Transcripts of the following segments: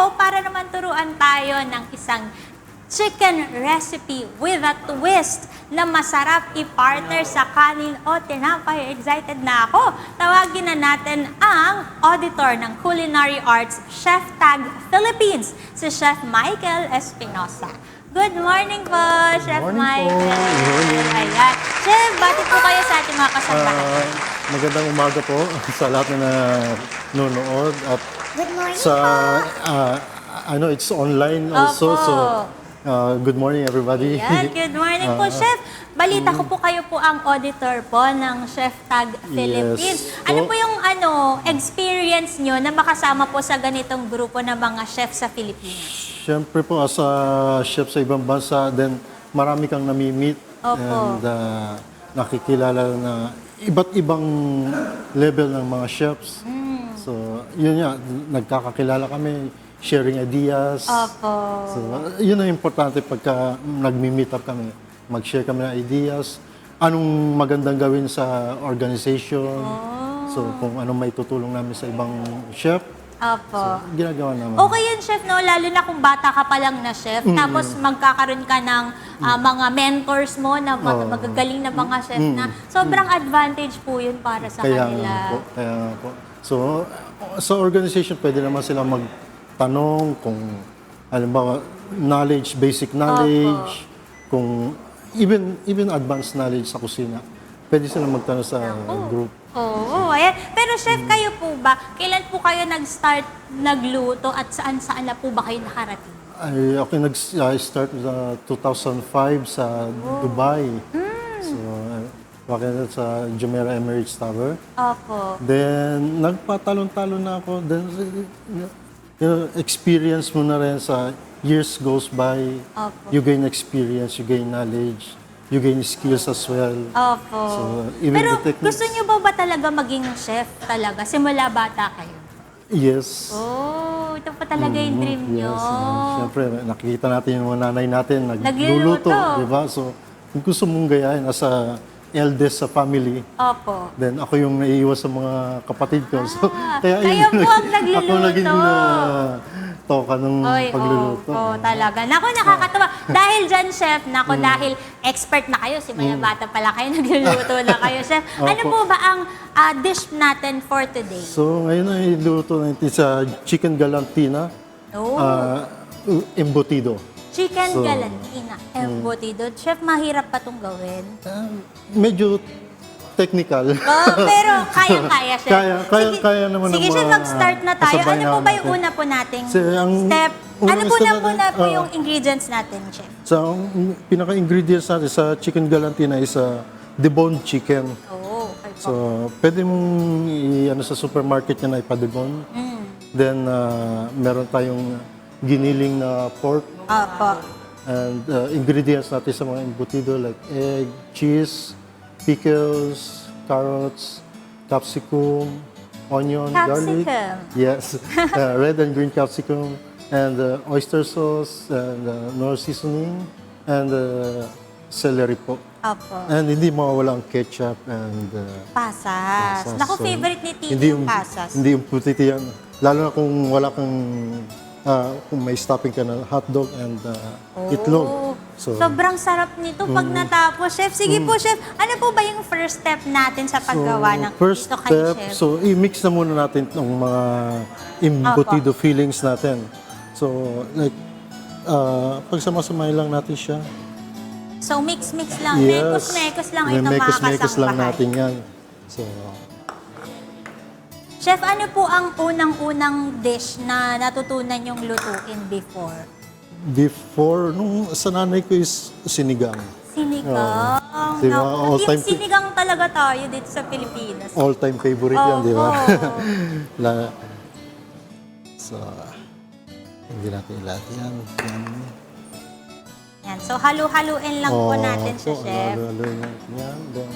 po para naman turuan tayo ng isang chicken recipe with a twist na masarap i-partner sa kanin o tinapay. Excited na ako. Tawagin na natin ang auditor ng Culinary Arts Chef Tag Philippines, si Chef Michael Espinosa. Good morning po, Chef Michael. Good morning. Ayan. Chef, bati po kayo sa ating mga kasamahan. Magandang umaga po sa lahat na nanonood at Good morning sa po. I know it's online also, Opo. so good morning everybody. Ayan, good morning po, Chef. Balita ko po kayo po ang auditor po ng Chef Tag Philippines. Yes. Ano po yung experience nyo na makasama po sa ganitong grupo ng mga chef sa Philippines? Siyempre po as a chef sa ibang bansa, then marami kang nami-meet Opo. and nakikilala na iba't ibang level ng mga chefs. So yun nga, nagkakakilala kami, sharing ideas. Opo. So, yun ang importante pagka nagmi-meet up kami. Mag-share kami ng ideas. Anong magandang gawin sa organization. So, kung anong may tutulong namin sa ibang chef. Opo. Ginagawa naman. Okay yun, Chef, no? Lalo na kung bata ka pa lang na chef, tapos magkakaroon ka ng mga mentors mo na magagaling na mga chef na sobrang advantage po yun para sa Kaya kanila. nga po. Kaya nga po. So, sa organization, pwede naman sila magtanong kung, halimbawa, knowledge, basic knowledge, kung even advanced knowledge sa kusina. Pwede sila magtanong sa group. Oo, ayan. Pero Chef, kayo po ba, kailan po kayo nag-start nagluto at saan-saan na po ba kayo nakarating? Ako nag-start sa 2005 sa Dubai. So, wakil sa Jumeirah Emirates Tower. Opo. Then, nagpatalon-talon na ako. Then, experience mo na rin sa years goes by. Opo. You gain experience, you gain knowledge, you gain skills as well. Opo. So, even Pero the techniques. gusto niyo ba talaga maging chef talaga? Simula bata kayo? Yes. Oh, ito pa talaga yung dream niyo. Yes. Siyempre, nakikita natin yung mga nanay natin Nagluluto. nagluluto, di ba? So, kung gusto mong gayahin as a eldest sa family, Opo. then ako yung naiiwas sa mga kapatid ko. So, kayo po ang nagluluto. Ako naging toka ng pagluluto. Oo, talaga. Naku, nakakatawa. Dahil dyan, Chef, dahil expert na kayo, simula bata pala kayo, nagluluto na kayo, Chef. Ano Opo. po ba ang dish natin for today? So, ngayon ay luto natin sa chicken galantina, Oh, embutido. chicken so, galantina, embutido. Chef, mahirap pa itong gawin. Medyo technical. Oh, pero kaya-kaya, Chef. Kaya naman ng Sige, Chef, mga mag-start na tayo. kasabayan Ano po ba yung natin. una po nating So, ang step? unang Ano po step na natin, yung ingredients natin, Chef? So, ang pinaka-ingredients natin sa chicken galantina is deboned chicken. Oo, okay po. So, pwede mong sa supermarket yan na ipa-debone. Then, meron tayong giniling na pork. Opo. And ingredients natin sa mga embutido like egg, cheese, pickles, carrots, capsicum, onion, garlic. Capsicum. Yes, red and green capsicum, and oyster sauce, and Knorr seasoning, and celery po. Opo. And hindi mawawala ang ketchup and Pasas. pasas. Naku, So, favorite ni Tito hindi yung pasas. Hindi yung putiti yan. Lalo na kung wala kang, kung may stopping ka na hotdog and itlog. So, Sobrang sarap nito pag natapos, Chef. Sige po, Chef. Ano po ba yung first step natin sa paggawa ng first ito kay step, Chef? so i-mix na muna natin ng mga embutido fillings natin. So, like, pagsamasamahin lang natin siya. So, mix-mix lang. Yes. Mekos-mekos lang ito mga Mekos-mekos lang kasangbahay. natin yan. So, Chef, ano po ang unang-unang dish na natutunan yung lutuin before? before, nung sa nanay ko is sinigang. Sinigang. Di ba? Naku, All-time Team sinigang talaga tayo dito sa Pilipinas. All-time favorite yan, di ba? Oo. So, hindi natin lahat yan. Yan. So, halu-haluin lang po natin siya, Chef. Halo-haloin natin yan. Then,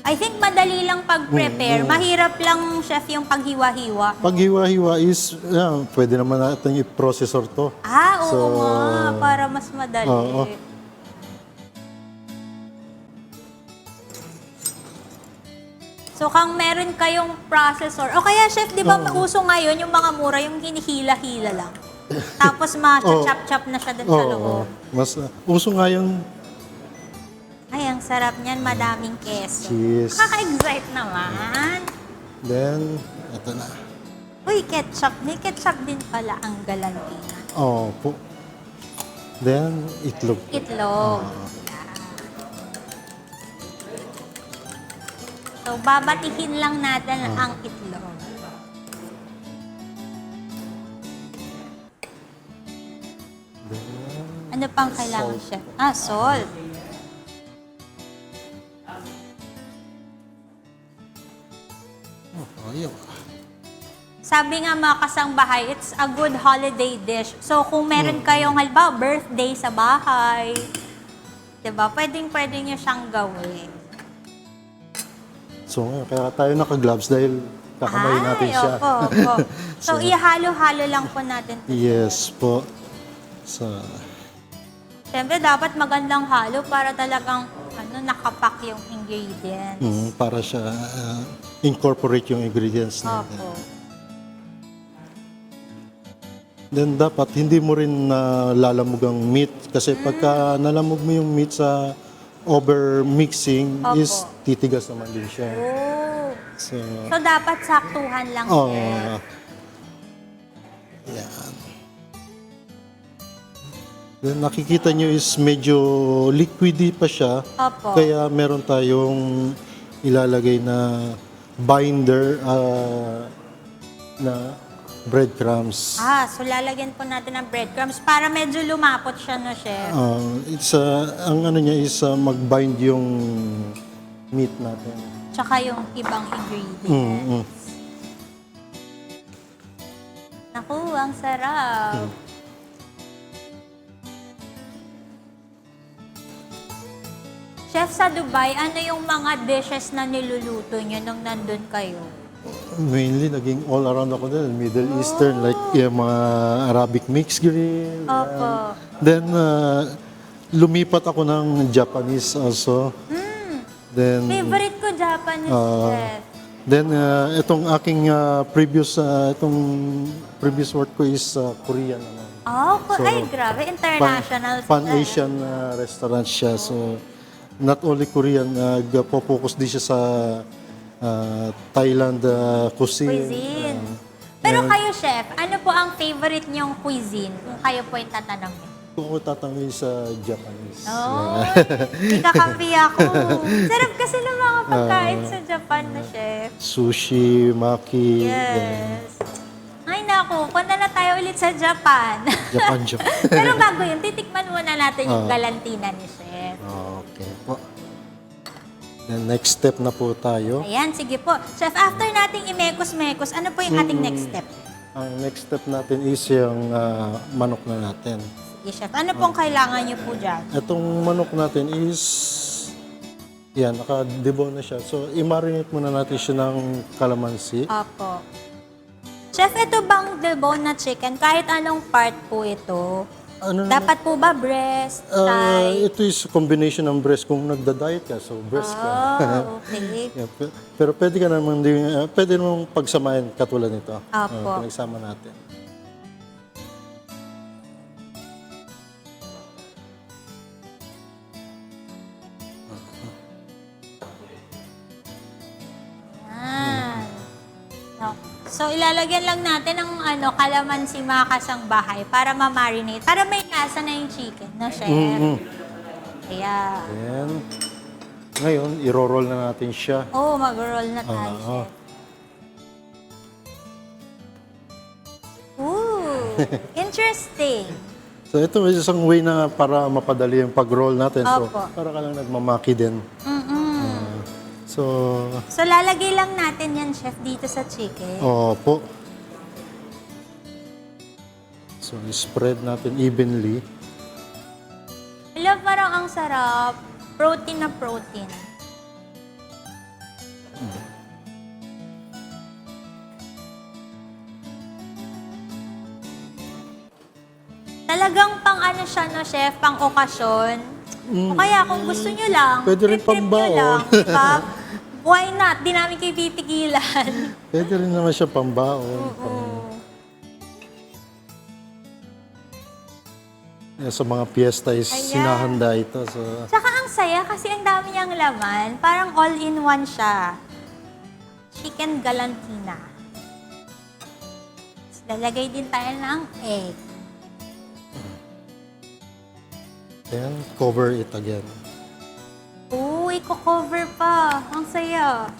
I think madali lang pag-prepare. Mahirap lang, Chef, yung paghiwa-hiwa. pag hiwa-hiwa is, pwede naman natin i-processor to. Ah, oo So, nga. Para mas madali. oo. So, So, kung meron kayong processor, o kaya chef, di ba Oo. uso ngayon yung mga mura, yung hinihila-hila lang. Tapos chop-chop na siya dun sa Oo. loob. Mas, uso nga yung Ay, ang sarap niyan, madaming keso. cheese. Nakaka-excite naman. Then, ito na. Uy, ketchup. May ketchup din pala ang galantina. Po. Then, itlog. Itlog. Yan. So, babatihin lang natin ang itlog. Ano pang kailangan, chef? Salt. Ayun. Sabi nga mga kasangbahay, it's a good holiday dish. So, kung meron kayong, halimbawa, birthday sa bahay, diba, pwedeng-pwede nyo siyang gawin. So, ngayon, kaya tayo naka-gloves dahil kakamayin natin siya. Opo. So, ihalo-halo lang po natin. Yes po. So, Siyempre, dapat magandang halo para talagang nakapak yung ingredients. para siya incorporate yung ingredients natin. Opo. Then dapat hindi mo rin lalamog ang meat kasi pagka nalamog mo yung meat sa over mixing Opo. is titigas naman din siya. Oh. So, So, dapat saktuhan lang, oh, chef. yan. Then nakikita nyo is medyo liquidy pa siya. Opo. Kaya meron tayong ilalagay na binder na breadcrumbs. So lalagyan po natin ng breadcrumbs para medyo lumapot siya, no, chef? It's ang ano niya is mag-bind yung meat natin. Tsaka yung ibang ingredients. Naku, ang sarap. Chef, sa Dubai, ano yung mga dishes na niluluto nyo nung nandun kayo? Mainly naging all around ako din, Middle Eastern, like yung mga Arabic mixed grill. Opo. Then lumipat ako ng Japanese also. Then Favorite ko Japanese, chef. Then itong aking previous work ko is Korean naman. Ay, grabe. International. Pan-Asian restaurant siya. So not only Korean, nagpo-focus din siya sa Thailand cuisine. Pero kayo, chef, ano po ang favorite niyong cuisine kung kayo po yung tatanungin? Kung ako tatanungin sa Japanese. Ikakampi ako. Sarap kasi ng mga pagkain sa Japan na, chef. Sushi, maki. Yes. Ay, naku. Punta na tayo ulit sa Japan. Japan. Pero bago yun, titikman muna natin yung galantina ni chef. Okay po. Then next step na po tayo. Ayan, sige po. Chef, after nating imekos-mekos, ano po yung ating next step? Ang next step natin is yung manok na natin. Sige, chef. Ano pong kailangan niyo po dyan? Itong manok natin is, yan, naka-debone na siya. So, i-marinate muna natin siya ng calamansi. Opo. Chef, ito bang debone na chicken? Kahit anong part po ito? Dapat po ba breast, thigh? Ito is combination ng breast. Kung nagda-diet ka, so breast ka. Okay. Yeah, pero pwede ka naman din, pwede naman pagsamahin katulad nito. Apo. Pinagsama natin. Yan. No. So, ilalagyan lang natin ng kalamansi mga kasangbahay para ma-marinate. Para may lasa na yung chicken, no, chef? Ayan. Then, ngayon, i-roll na natin siya. Mag-roll na tayo, chef. Ooh, interesting. So, ito is isang way na para mapadali yung pag-roll natin. So, Opo. para ka lang nagmamaki din. So, lalagay lang natin yan, chef, dito sa chicken. opo. So, spread natin evenly. Parang ang sarap. Protein na protein. Talagang pang siya, no, chef, pang okasyon. O kaya kung gusto nyo lang, Pwede rin trip-trip nyo pambaon. lang, diba? Why not? Di namin kayo pipigilan. Pwede rin naman siya pambaon. Sa mga piyesta is Ayan. sinahanda ito. So, Tsaka ang saya kasi ang dami niyang laman. Parang all-in-one siya. Chicken galantina. Tapos lalagay din tayo ng egg. then, cover it again. Uy, cover pa. Ang saya.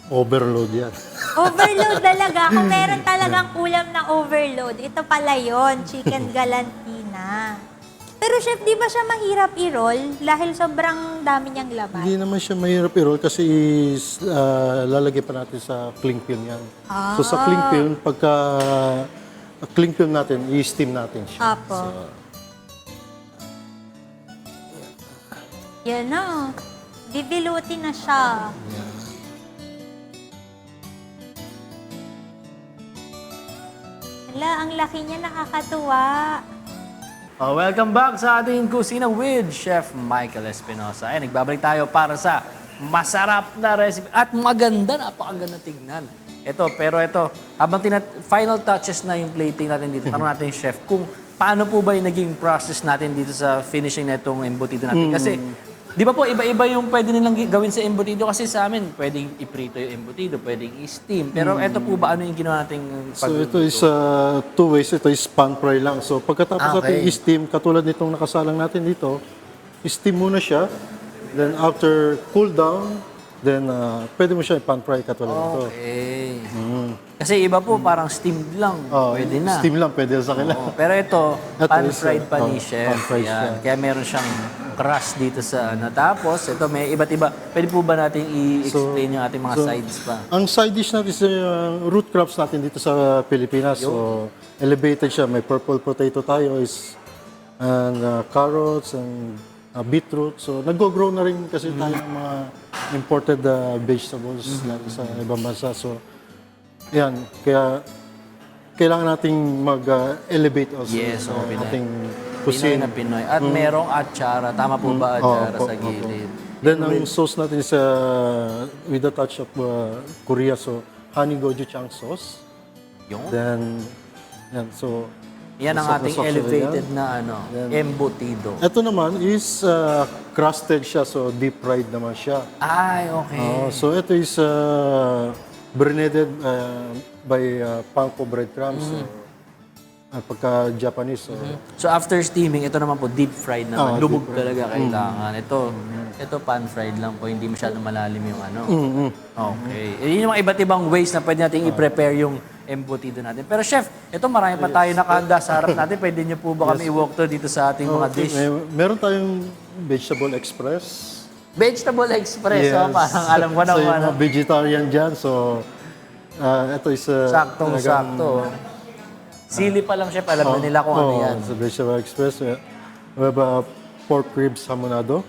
Overload yan. Overload talaga. Kung meron talagang ulam na overload, ito pala yon, chicken galantina. Pero chef, di ba siya mahirap i-roll dahil sobrang dami niyang laman? Hindi naman siya mahirap i-roll kasi lalagay pa natin sa cling film yan. So sa cling film, pagka cling film natin, i-steam natin siya. Apo. Yan na. Bibilutin na siya. Hala, ang laki niya, nakakatuwa. Welcome back sa ating kusina with Chef Michael Espinosa. Ay, nagbabalik tayo para sa masarap na recipe at maganda, napakaganda tignan. Ito, habang final touches na yung plating natin dito, tanong natin Chef kung paano po ba yung naging process natin dito sa finishing na itong embutido natin. Kasi, di ba po, iba-iba yung pwede nilang gawin sa embutido kasi sa amin, pwedeng iprito yung embutido, pwedeng i-steam. Pero ito po ba, ano yung ginawa nating So ito is two ways. Ito is pan fry lang. So pagkatapos natin i-steam, katulad nitong nakasalang natin dito, i-steam muna siya. Then after cool down, then pwede mo siya i-pan fry katulad nito. Okay. Kasi iba po, parang steamed lang. Pwede na. Steam lang, pwede sa kanila. Oo, pero ito, pan-fried pa ni Chef. pan-fried siya. Yan. Kaya meron siyang crust dito sa ano. Tapos, ito may iba't iba. Pwede po ba natin i-explain yung ating mga sides pa? Ang side dish natin is root crops natin dito sa Pilipinas. So elevated siya. May purple potato tayo and carrots and beetroot. So nag-grow na rin kasi tayo ng mga imported vegetables sa ibang bansa. So yan, kaya kailangan nating mag-elevate also Yes, sa Pinoy. ating Pinoy cuisine. na Pinoy. At merong atsara. Tama po ba atsara sa gilid? Then ang sauce natin is with a touch of Korea, so honey gochujang sauce. Yung? Then, yan, so Yan ang ating sauce elevated yan. na ano, embutido. Ito naman is crusted siya, so deep fried naman siya. Ay, okay. So ito is breaded by panko breadcrumbs. So, pagka Japanese. So after steaming, ito naman po deep fried naman. deep Lubog talaga kailangan. Ito pan fried lang po, hindi masyadong malalim yung ano. Okay. Yun yung mga iba't ibang ways na pwede natin i-prepare yung embutido natin. Pero chef, ito marami pa tayo nakahanda sa harap natin. Pwede niyo po ba kami i-walk through dito sa ating mga dish? Meron tayong vegetable express. Vegetable Express, oh, parang alam ko na So, kung yung ano. mga vegetarian dyan, so ito is Saktong-sakto. Sili pa lang chef, alam na nila kung ano yan. Sa vegetable express, we have pork ribs hamonado.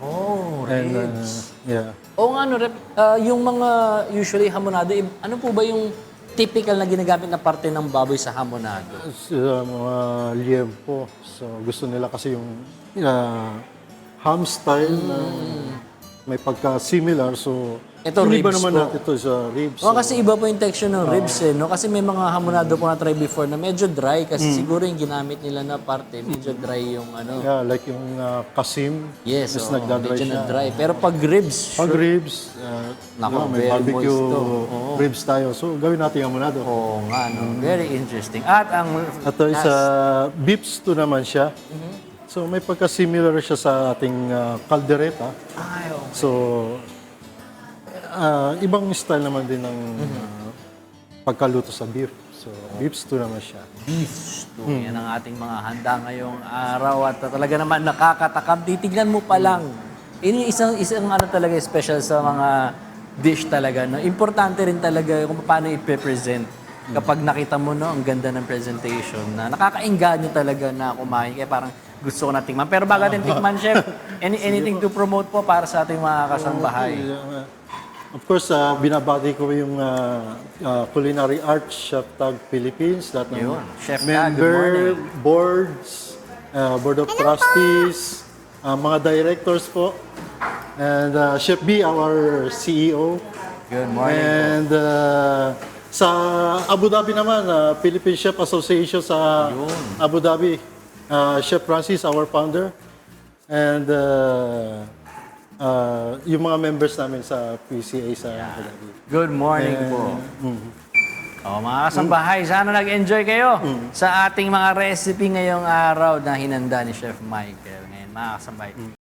Oh, And, ribs. yeah. Oo nga, no, Rep, yung mga usually hamonado, ano po ba yung typical na ginagamit na parte ng baboy sa hamonado? Mga liempo. So, gusto nila kasi yung ham style na may pagka-similar. So, Ito, hindi ba ribs naman po. natin ito sa ribs? Oh, kasi iba po yung texture ng ribs eh, no? Kasi may mga hamonado po na-try before na medyo dry kasi siguro yung ginamit nila na parte, medyo dry yung ano. Yeah, like yung kasim. Yes, is oo, nagdadry medyo siya. na-dry. Pero pag ribs, Pag ribs, Nako, may very barbecue moist to. Oo. ribs tayo. So, gawin natin yung hamonado. oo nga, no? Very interesting. At ang Ito is beef stew naman siya. So, may pagka-similar siya sa ating caldereta. Ay, okay. So, ibang style naman din ng pagkaluto sa beef. So, beef stew naman siya. Beef stew. Yan ang ating mga handa ngayong araw at talaga naman nakakatakam. Titignan mo pa lang. Ini isang ano talaga special sa mga dish talaga. No? Importante rin talaga kung paano i-present. Kapag nakita mo no, ang ganda ng presentation na nakakainganyo talaga na kumain. Kaya parang gusto ko na tikman. Pero bago natin tikman, Chef, anything to promote po para sa ating mga kasambahay? Of course, binabati ko yung Culinary Arts Chef Tag Philippines, lahat ng Yun. Chef Tag, good member, morning. boards, board of trustees, mga directors po, and Chef B, our CEO. Good morning po. And sa Abu Dhabi naman, Philippine Chef Association sa Abu Dhabi, Chef Francis, our founder. And yung mga members namin sa PCA sa Abu Dhabi. Good morning po. Mga kasambahay, sana nag-enjoy kayo sa ating mga recipe ngayong araw na hinanda ni Chef Michael. Ngayon, mga kasambahay.